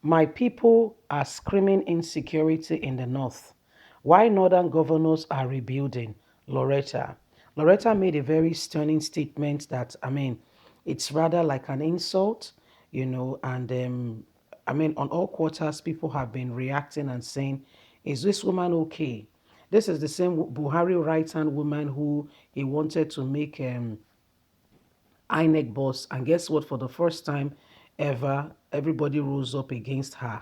My people are screaming insecurity in the north. Why northern governors are rebuilding? Lauretta. Lauretta made a very stunning statement that, it's rather like an insult, and on all quarters, people have been reacting and saying, is this woman okay? This is the same Buhari right-hand woman who he wanted to make INEC boss. And guess what? For the first time ever, everybody rose up against her.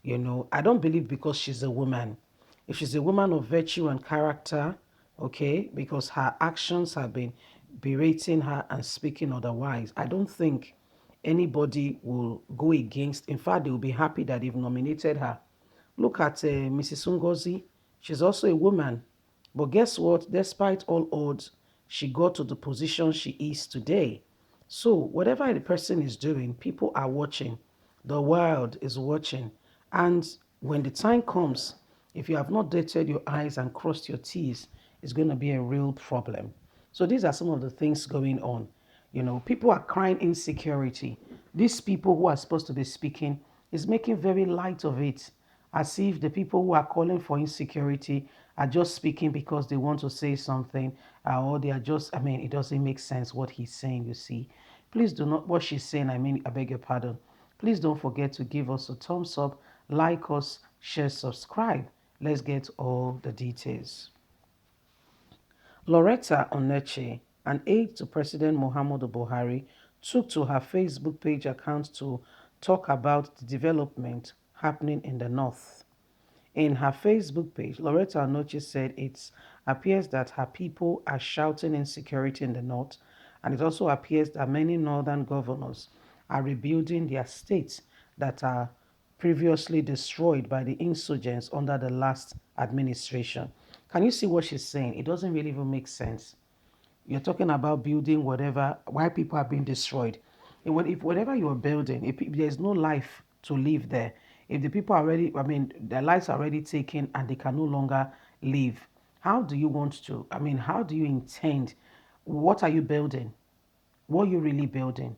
I don't believe because she's a woman. If she's a woman of virtue and character, okay, because her actions have been berating her and speaking otherwise, I don't think anybody will go against. In fact, they will be happy that they've nominated her. Look at Mrs. Ngozi. She's also a woman. But guess what? Despite all odds, she got to the position she is today. So, whatever the person is doing, people are watching. The world is watching. And when the time comes, if you have not dotted your I's and crossed your T's, it's going to be a real problem. So, these are some of the things going on. People are crying insecurity. These people who are supposed to be speaking is making very light of it, as if the people who are calling for insecurity are just speaking because they want to say something, or they are just, it doesn't make sense what he's saying, you see. Please do not, what she's saying, I beg your pardon. Please don't forget to give us a thumbs up, like us, share, subscribe. Let's get all the details. Lauretta Oneche, an aide to President Muhammadu Buhari, took to her Facebook page account to talk about the development happening in the north. In her Facebook page, Lauretta Oneche said it appears that her people are shouting insecurity in the north, and it also appears that many northern governors are rebuilding their states that are previously destroyed by the insurgents under the last administration. Can you see what she's saying? It doesn't really even make sense. You're talking about building whatever, why people are being destroyed. If whatever you're building, if there's no life to live there, if the people are already, their lives are already taken and they can no longer live, how do you want to, how do you intend, what are you building? What are you really building?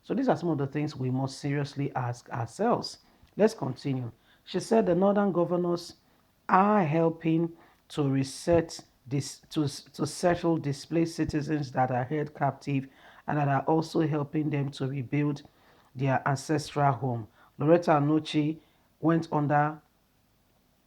So these are some of the things we must seriously ask ourselves. Let's continue. She said the northern governors are helping to reset this to settle displaced citizens that are held captive and that are also helping them to rebuild their ancestral home. Loretta Anochi went under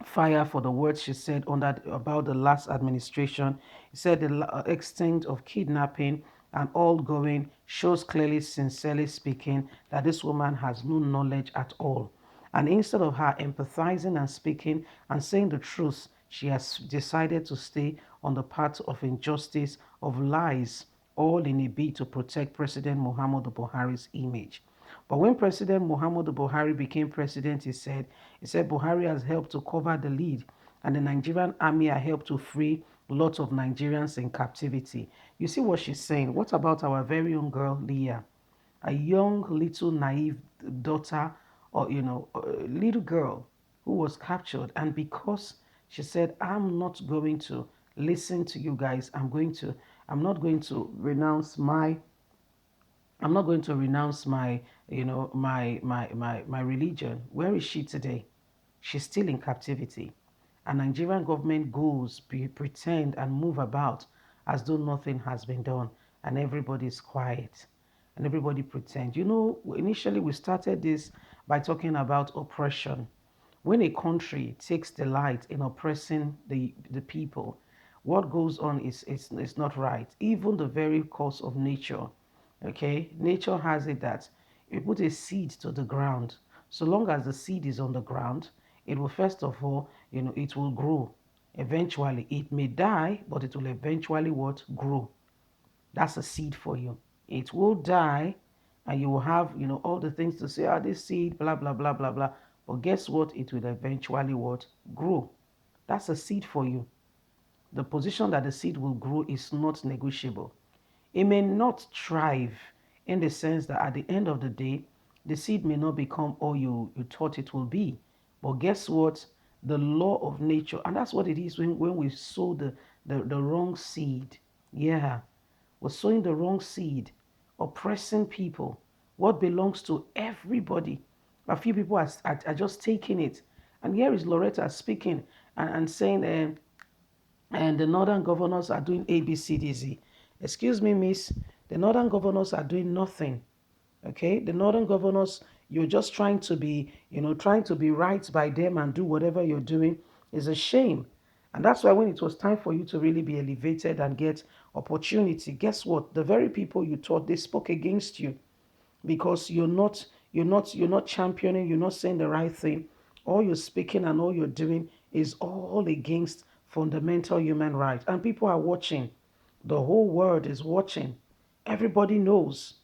fire for the words she said about the last administration. He said the extent of kidnapping and all going shows clearly, sincerely speaking, that this woman has no knowledge at all. And instead of her empathizing and speaking and saying the truth, she has decided to stay on the path of injustice, of lies, all in a bid to protect President Muhammadu Buhari's image. But when President Muhammadu Buhari became president, he said Buhari has helped to cover the lead, and the Nigerian army has helped to free lots of Nigerians in captivity. You see what she's saying? What about our very own girl, Leah? A young, little, naive daughter, or, a little girl who was captured. And because she said, I'm not going to listen to you guys, I'm not going to renounce my I'm not going to renounce my religion. Where is she today? She's still in captivity. And Nigerian government goes, pretend and move about as though nothing has been done, and everybody is quiet, and everybody pretends. Initially we started this by talking about oppression. When a country takes delight in oppressing the people, what goes on is not right. Even the very course of nature, okay? Nature has it that you put a seed to the ground. So long as the seed is on the ground, it will first of all, it will grow. Eventually, it may die, but it will eventually what? Grow. That's a seed for you. It will die, and you will have, all the things to say, this seed, blah, blah, blah, blah, blah. But guess what? It will eventually what? Grow. That's a seed for you. The position that the seed will grow is not negotiable. It may not thrive in the sense that at the end of the day, the seed may not become all you thought it will be. But guess what? The law of nature, and that's what it is when we sow the wrong seed. Yeah, we're sowing the wrong seed, oppressing people. What belongs to everybody A few people are just taking it. And here is Lauretta speaking and saying, and the northern governors are doing A, B, C, D, Z. Excuse me, miss, the northern governors are doing nothing. Okay, the northern governors, you're just trying to be, trying to be right by them and do whatever you're doing is a shame. And that's why when it was time for you to really be elevated and get opportunity, guess what? The very people you taught, they spoke against you because you're not championing, you're not saying the right thing. All you're speaking and all you're doing is all against fundamental human rights. And people are watching. The whole world is watching. Everybody knows.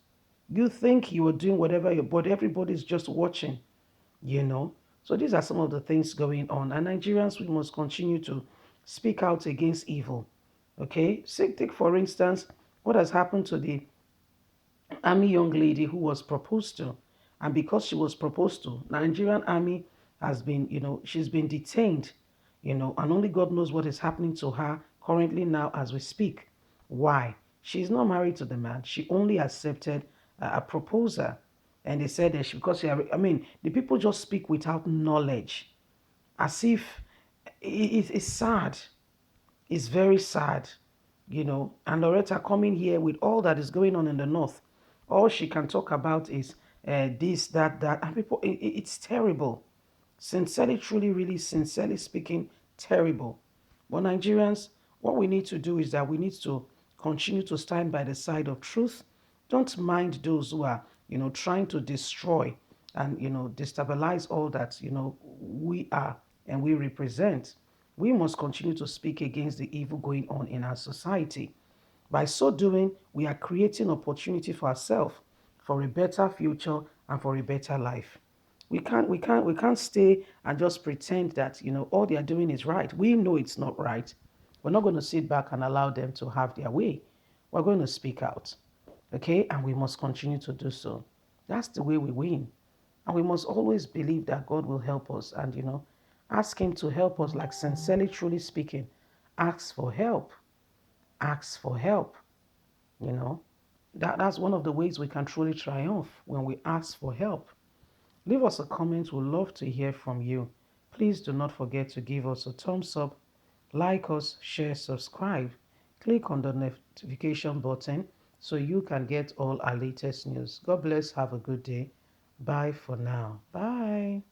You think you are doing whatever you, but everybody's just watching, you know. So these are some of the things going on. And Nigerians, we must continue to speak out against evil. Okay? Take for instance, what has happened to the army young lady who was proposed to. And because she was proposed to, Nigerian army has been, she's been detained, and only God knows what is happening to her currently now as we speak. Why? She's not married to the man. She only accepted a proposal. And they said that because I mean, the people just speak without knowledge, as if it's sad. It's very sad, And Loretta coming here with all that is going on in the north, all she can talk about is this, that, that, and people, it's terrible. Sincerely, truly, really, sincerely speaking, terrible. But Nigerians, what we need to do is that we need to continue to stand by the side of truth. Don't mind those who are, trying to destroy and, destabilize all that, we are and we represent. We must continue to speak against the evil going on in our society. By so doing, we are creating opportunity for ourselves, for a better future and for a better life. We can't stay and just pretend that all they are doing is right. We know it's not right. We're not going to sit back and allow them to have their way. We're going to speak out. Okay? And we must continue to do so. That's the way we win. And we must always believe that God will help us and ask him to help us, like sincerely, truly speaking. Ask for help. Ask for help. You know, that's one of the ways we can truly triumph when we ask for help. Leave us a comment. We'd love to hear from you. Please do not forget to give us a thumbs up, like us, share, subscribe. Click on the notification button so you can get all our latest news. God bless. Have a good day. Bye for now. Bye.